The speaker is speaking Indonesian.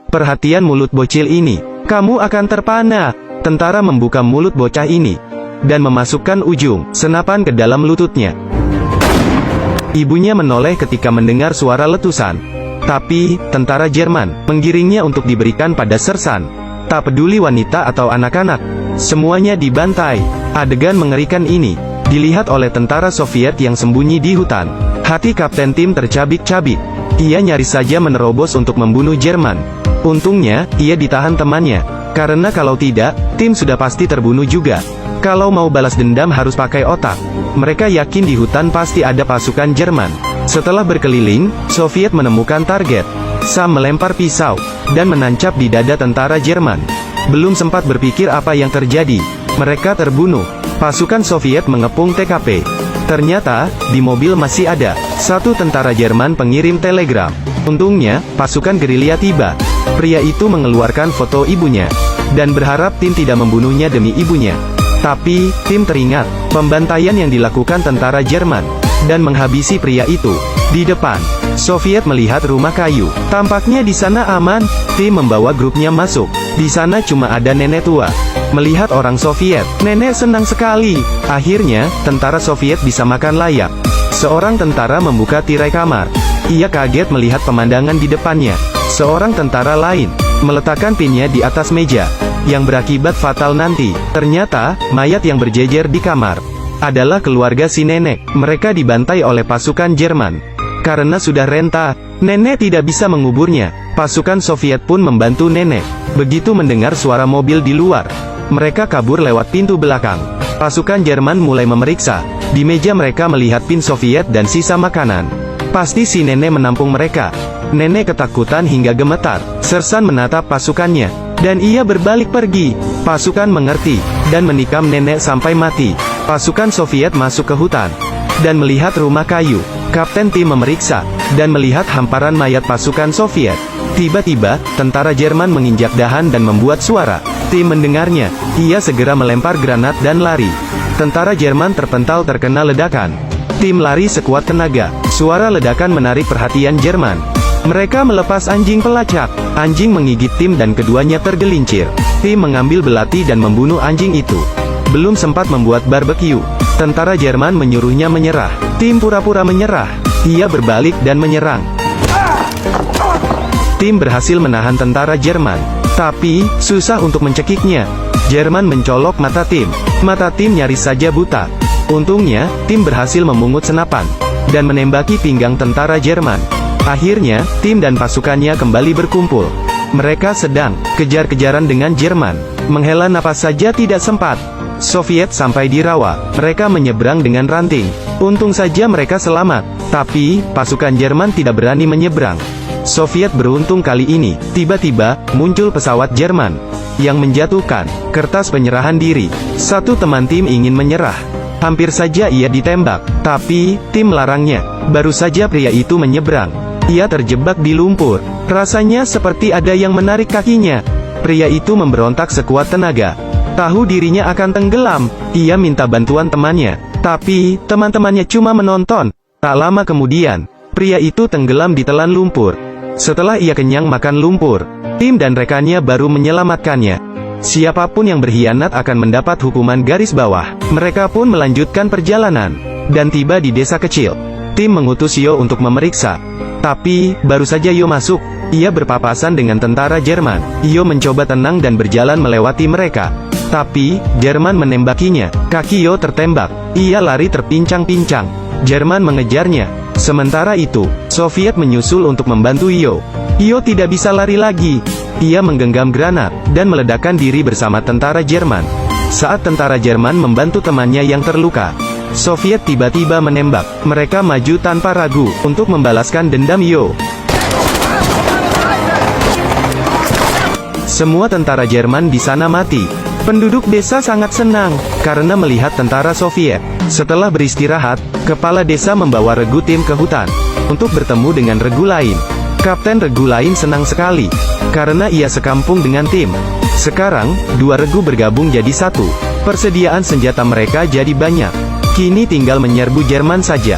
Perhatian mulut bocil ini. Kamu akan terpana. Tentara membuka mulut bocah ini dan memasukkan ujung senapan ke dalam lututnya. Ibunya menoleh ketika mendengar suara letusan. Tapi, tentara Jerman menggiringnya untuk diberikan pada sersan. Tak peduli wanita atau anak-anak, semuanya dibantai. Adegan mengerikan ini dilihat oleh tentara Soviet yang sembunyi di hutan. Hati Kapten Tim tercabik-cabik. Ia nyaris saja menerobos untuk membunuh Jerman. Untungnya, ia ditahan temannya. Karena kalau tidak, Tim sudah pasti terbunuh juga. Kalau mau balas dendam harus pakai otak. Mereka yakin di hutan pasti ada pasukan Jerman. Setelah berkeliling, Soviet menemukan target. Sam melempar pisau dan menancap di dada tentara Jerman. Belum sempat berpikir apa yang terjadi, mereka terbunuh. Pasukan Soviet mengepung TKP. Ternyata, di mobil masih ada satu tentara Jerman pengirim telegram. Untungnya, pasukan gerilya tiba. Pria itu mengeluarkan foto ibunya dan berharap Tim tidak membunuhnya demi ibunya. Tapi, Tim teringat pembantaian yang dilakukan tentara Jerman dan menghabisi pria itu di depan. Soviet melihat rumah kayu. Tampaknya di sana aman. Tim membawa grupnya masuk. Di sana cuma ada nenek tua. Melihat orang Soviet, nenek senang sekali. Akhirnya, tentara Soviet bisa makan layak. Seorang tentara membuka tirai kamar. Ia kaget melihat pemandangan di depannya. Seorang tentara lain meletakkan pinnya di atas meja, yang berakibat fatal nanti. Ternyata, mayat yang berjejer di kamar adalah keluarga si nenek. Mereka dibantai oleh pasukan Jerman. Karena sudah renta, nenek tidak bisa menguburnya. Pasukan Soviet pun membantu nenek. Begitu mendengar suara mobil di luar, mereka kabur lewat pintu belakang. Pasukan Jerman mulai memeriksa. Di meja mereka melihat pin Soviet dan sisa makanan. Pasti si nenek menampung mereka. Nenek ketakutan hingga gemetar. Sersan menatap pasukannya, dan ia berbalik pergi. Pasukan mengerti, dan menikam nenek sampai mati. Pasukan Soviet masuk ke hutan, dan melihat rumah kayu. Kapten Tim memeriksa, dan melihat hamparan mayat pasukan Soviet. Tiba-tiba, tentara Jerman menginjak dahan dan membuat suara. Tim mendengarnya. Ia segera melempar granat dan lari. Tentara Jerman terpental terkena ledakan. Tim lari sekuat tenaga. Suara ledakan menarik perhatian Jerman. Mereka melepas anjing pelacak. Anjing menggigit Tim dan keduanya tergelincir. Tim mengambil belati dan membunuh anjing itu. Belum sempat membuat barbeque, tentara Jerman menyuruhnya menyerah. Tim pura-pura menyerah. Ia berbalik dan menyerang. Tim berhasil menahan tentara Jerman. Tapi, susah untuk mencekiknya. Jerman mencolok mata Tim. Mata Tim nyaris saja buta. Untungnya, Tim berhasil memungut senapan dan menembaki pinggang tentara Jerman. Akhirnya, Tim dan pasukannya kembali berkumpul. Mereka sedang kejar-kejaran dengan Jerman. Menghela napas saja tidak sempat. Soviet sampai di rawa. Mereka menyeberang dengan ranting. Untung saja mereka selamat. Tapi, pasukan Jerman tidak berani menyeberang. Soviet beruntung kali ini. Tiba-tiba, muncul pesawat Jerman yang menjatuhkan kertas penyerahan diri. Satu teman Tim ingin menyerah. Hampir saja ia ditembak. Tapi, Tim melarangnya. Baru saja pria itu menyeberang, ia terjebak di lumpur. Rasanya seperti ada yang menarik kakinya. Pria itu memberontak sekuat tenaga. Tahu dirinya akan tenggelam. Ia minta bantuan temannya. Tapi, teman-temannya cuma menonton. Tak lama kemudian, pria itu tenggelam di telan lumpur. Setelah ia kenyang makan lumpur, Tim dan rekannya baru menyelamatkannya. Siapapun yang berkhianat akan mendapat hukuman garis bawah. Mereka pun melanjutkan perjalanan, dan tiba di desa kecil. Tim mengutus Yo untuk memeriksa. Tapi, baru saja Yo masuk, ia berpapasan dengan tentara Jerman. Yo mencoba tenang dan berjalan melewati mereka. Tapi, Jerman menembakinya. Kaki Yo tertembak. Ia lari terpincang-pincang. Jerman mengejarnya. Sementara itu, Soviet menyusul untuk membantu Yo. Yo tidak bisa lari lagi. Ia menggenggam granat, dan meledakkan diri bersama tentara Jerman. Saat tentara Jerman membantu temannya yang terluka, Soviet tiba-tiba menembak. Mereka maju tanpa ragu, untuk membalaskan dendam Yo. Semua tentara Jerman di sana mati. Penduduk desa sangat senang, karena melihat tentara Soviet. Setelah beristirahat, kepala desa membawa regu Tim ke hutan, untuk bertemu dengan regu lain. Kapten regu lain senang sekali, karena ia sekampung dengan Tim. Sekarang, dua regu bergabung jadi satu. Persediaan senjata mereka jadi banyak. Kini tinggal menyerbu Jerman saja.